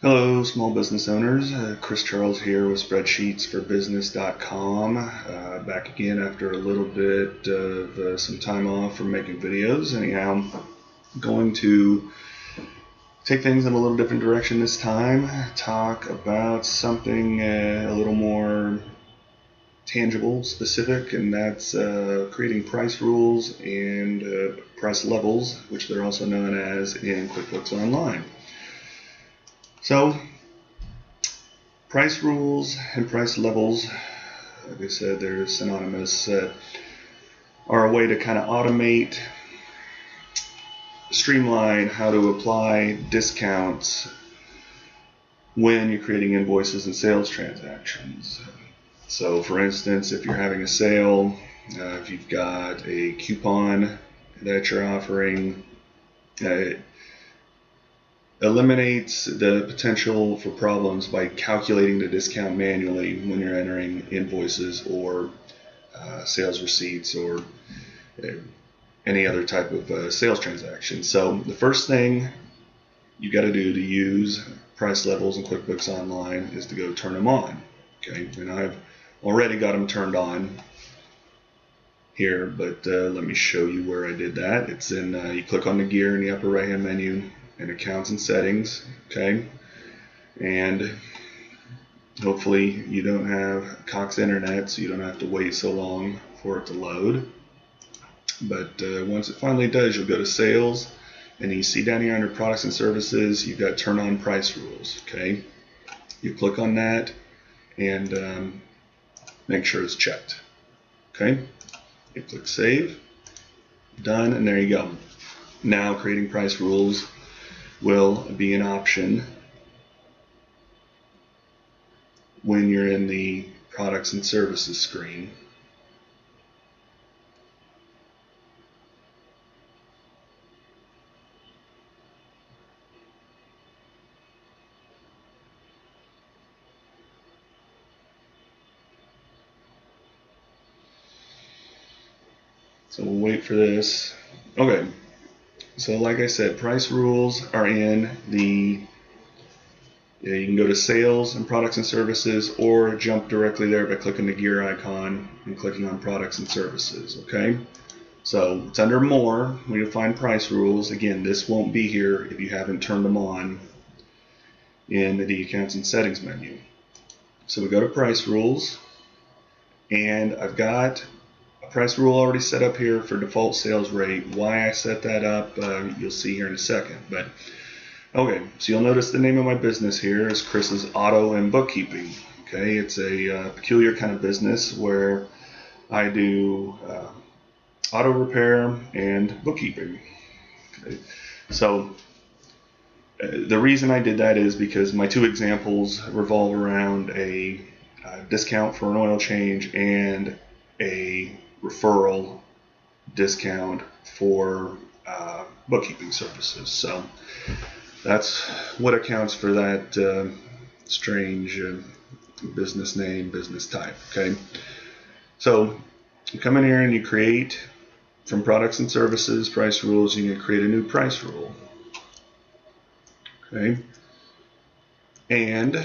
Hello, small business owners. Chris Charles here with Spreadsheets for Business.com. Back again after a little bit of some time off from making videos. Anyhow, going to take things in a little different direction this time. Talk about something a little more tangible, specific, and that's creating price rules and price levels, which they're also known as in QuickBooks Online. So, price rules and price levels, like I said, they're synonymous, are a way to kind of automate, streamline how to apply discounts when you're creating invoices and sales transactions. So, for instance, if you're having a sale, if you've got a coupon that you're offering, eliminates the potential for problems by calculating the discount manually when you're entering invoices or sales receipts or any other type of sales transaction. So the first thing you got to do to use price levels in QuickBooks Online is to go turn them on. Okay, and I've already got them turned on here, but let me show you where I did that. It's in you click on the gear in the upper right hand menu and accounts and settings, okay, and hopefully you don't have Cox internet so you don't have to wait so long for it to load. But once it finally does, you'll go to sales, and you see down here under products and services you've got turn on price rules. Okay, you click on that and make sure it's checked. Okay, you click save, done, and there you go. Now creating price rules will be an option when you're in the products and services screen. So we'll wait for this. Okay. So like I said, price rules are in the, you can go to sales and products and services or jump directly there by clicking the gear icon and clicking on products and services. Okay, so it's under more where you'll find price rules. Again, this won't be here if you haven't turned them on in the accounts and settings menu. So we go to price rules, and I've got price rule already set up here for default sales rate. Why I set that up, you'll see here in a second. But okay, so you'll notice the name of my business here is Chris's Auto and Bookkeeping. Okay, it's a peculiar kind of business where I do auto repair and bookkeeping. Okay, so the reason I did that is because my two examples revolve around a discount for an oil change and a referral discount for bookkeeping services. So that's what accounts for that strange business name, business type. Okay, so you come in here and you create from products and services price rules. You can create a new price rule. Okay, and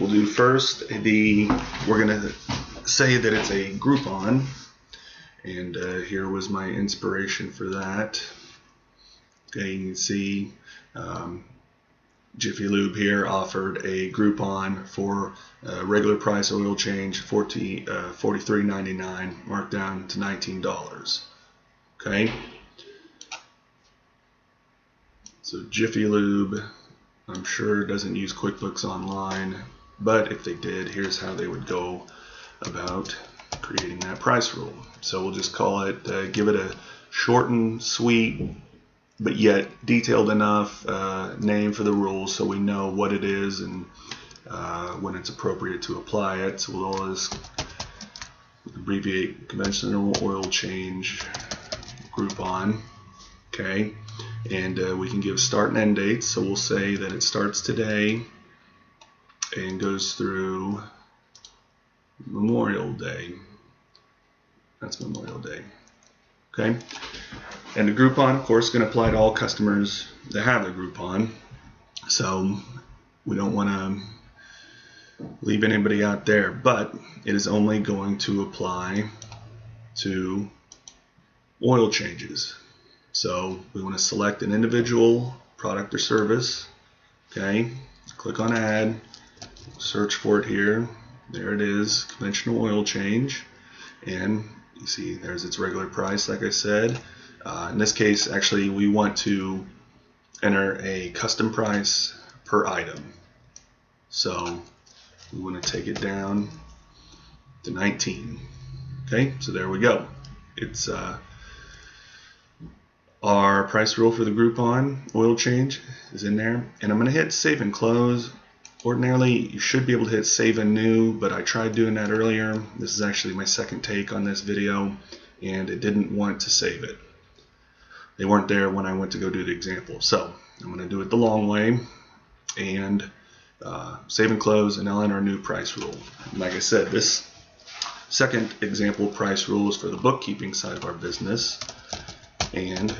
we'll do first we're going to say that it's a Groupon. And here was my inspiration for that. Okay, you can see Jiffy Lube here offered a Groupon for regular price oil change, $43.99, marked down to $19. Okay, so Jiffy Lube, I'm sure doesn't use QuickBooks Online, but if they did, here's how they would go about creating that price rule. So we'll just call it, give it a short and sweet, but yet detailed enough name for the rule so we know what it is and when it's appropriate to apply it. So we'll always abbreviate conventional oil change Groupon. Okay, and we can give start and end dates. So we'll say that it starts today and goes through Memorial Day. That's Memorial Day. Okay, and the Groupon, of course, is going to apply to all customers that have the Groupon. So we don't want to leave anybody out there, but it is only going to apply to oil changes. So we want to select an individual product or service. Okay, click on add, search for it here. There it is, conventional oil change, and you see there's its regular price, like I said. In this case, actually, we want to enter a custom price per item. So we want to take it down to 19. Okay, so there we go. It's our price rule for the Groupon oil change is in there, and I'm going to hit save and close. Ordinarily, you should be able to hit save and new, but I tried doing that earlier. This is actually my second take on this video, and it didn't want to save it. They weren't there when I went to go do the example. So I'm going to do it the long way and save and close, and I'll enter a new price rule. And like I said, this second example price rule is for the bookkeeping side of our business, and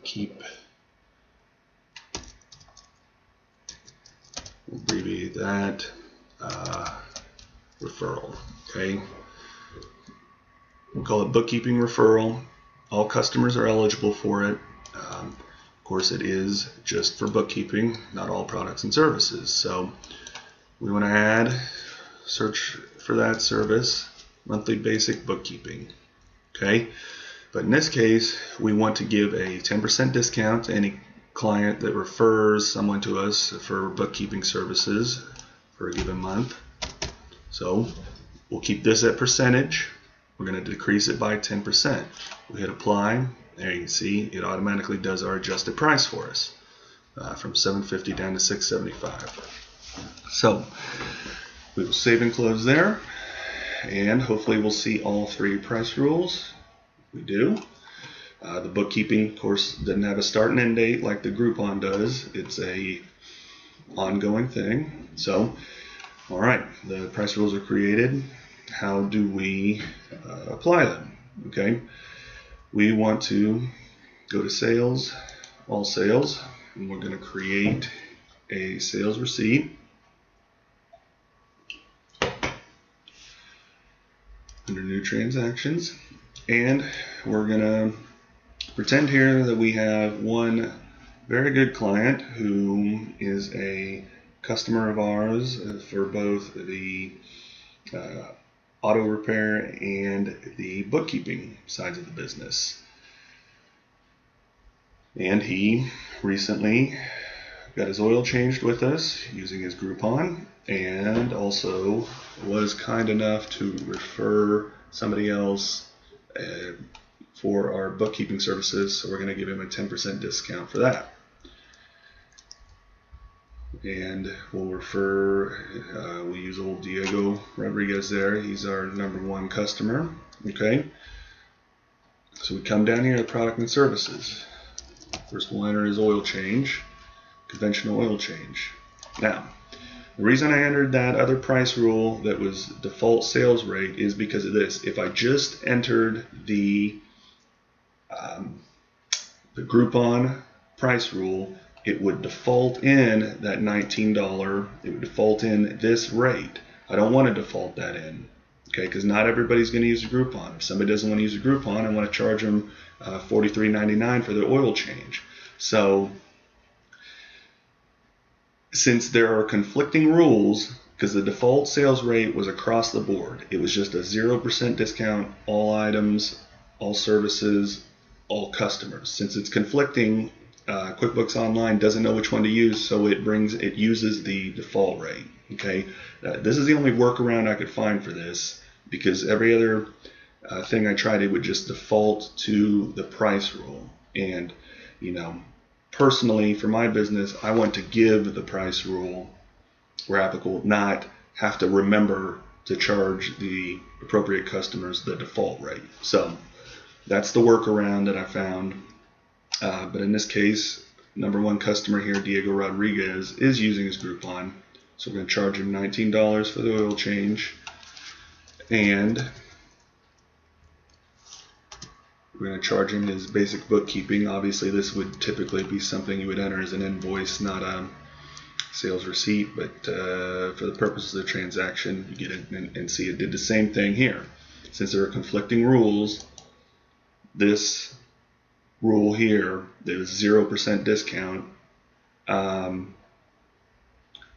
keep, we'll abbreviate that, referral. Okay, we'll call it bookkeeping referral. All customers are eligible for it. Of course, it is just for bookkeeping, not all products and services. So we want to add, search for that service, monthly basic bookkeeping. Okay, but in this case, we want to give a 10% discount to any client that refers someone to us for bookkeeping services for a given month. So we'll keep this at percentage. We're going to decrease it by 10%. We hit apply. There you can see it automatically does our adjusted price for us from $7.50 down to $6.75. So we will save and close there, and hopefully we'll see all three price rules. We do. The bookkeeping, of course, doesn't have a start and end date like the Groupon does. It's a ongoing thing. So, all right, the price rules are created. How do we apply them? Okay, we want to go to sales, all sales, and we're going to create a sales receipt under new transactions, and we're going to pretend here that we have one very good client who is a customer of ours for both the auto repair and the bookkeeping sides of the business. And he recently got his oil changed with us using his Groupon, and also was kind enough to refer somebody else for our bookkeeping services, so we're going to give him a 10% discount for that. And we'll refer, we use old Diego Rodriguez there. He's our #1 customer. Okay, so we come down here to product and services. First we'll enter his oil change, conventional oil change. Now, the reason I entered that other price rule that was default sales rate is because of this. If I just entered the Groupon price rule, it would default in that $19. It would default in this rate. I don't want to default that in, okay? Because not everybody's going to use a Groupon. If somebody doesn't want to use a Groupon, I want to charge them $43.99 for their oil change. So since there are conflicting rules, because the default sales rate was across the board, it was just a 0% discount, all items, all services, all customers. Since it's conflicting, QuickBooks Online doesn't know which one to use, so it uses the default rate. Okay, this is the only workaround I could find for this, because every other thing I tried, it would just default to the price rule. And you know, personally, for my business, I want to give the price rule where applicable, not have to remember to charge the appropriate customers the default rate. So that's the workaround that I found. But in this case, #1 customer here, Diego Rodriguez, is using his Groupon. So we're going to charge him $19 for the oil change. And we're going to charge him his basic bookkeeping. Obviously, this would typically be something you would enter as an invoice, not sales receipt, but for the purposes of the transaction, you get it and see it did the same thing here. Since there are conflicting rules, this rule here, there's 0% discount.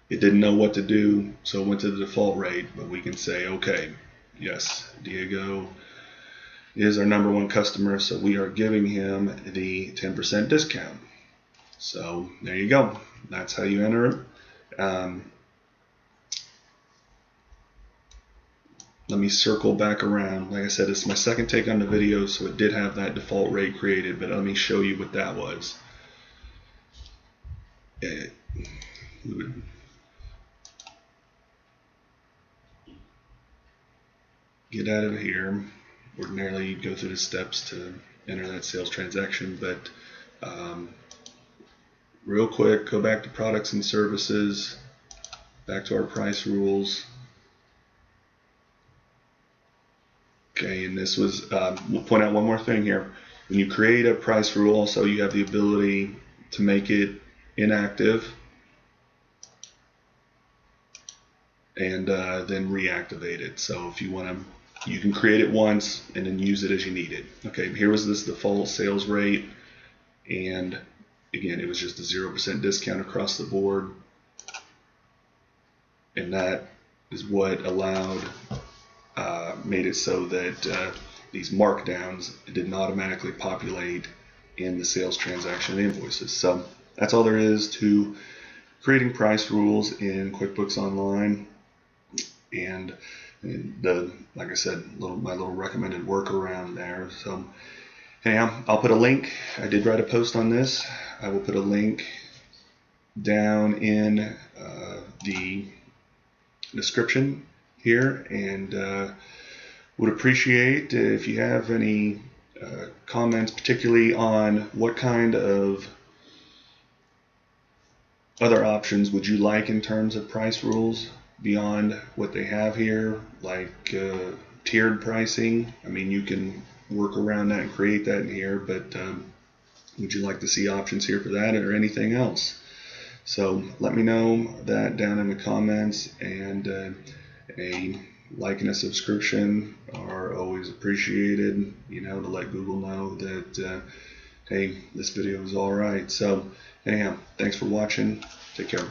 It didn't know what to do, so it went to the default rate, but we can say, okay, yes, Diego is our #1 customer, so we are giving him the 10% discount. So there you go. That's how you enter it. Let me circle back around. Like I said, it's my second take on the video, so it did have that default rate created, but let me show you what that was. We would get out of here. Ordinarily, you'd go through the steps to enter that sales transaction, but real quick, go back to products and services, back to our price rules. Okay, and this was, we'll point out one more thing here. When you create a price rule, also you have the ability to make it inactive and then reactivate it. So if you want to, you can create it once and then use it as you need it. Okay, here was this default sales rate, and again, it was just a 0% discount across the board, and that is what allowed, made it so that these markdowns didn't automatically populate in the sales transaction invoices. So that's all there is to creating price rules in QuickBooks Online, and like I said, my little recommended workaround there. So anyhow, I'll put a link. I did write a post on this. I will put a link down in the description here, and would appreciate if you have any comments, particularly on what kind of other options would you like in terms of price rules beyond what they have here, like tiered pricing. I mean, you can work around that and create that in here, but would you like to see options here for that or anything else? So let me know that down in the comments, and a like and a subscription are always appreciated, you know, to let Google know that hey, this video is all right. So anyhow, thanks for watching. Take care.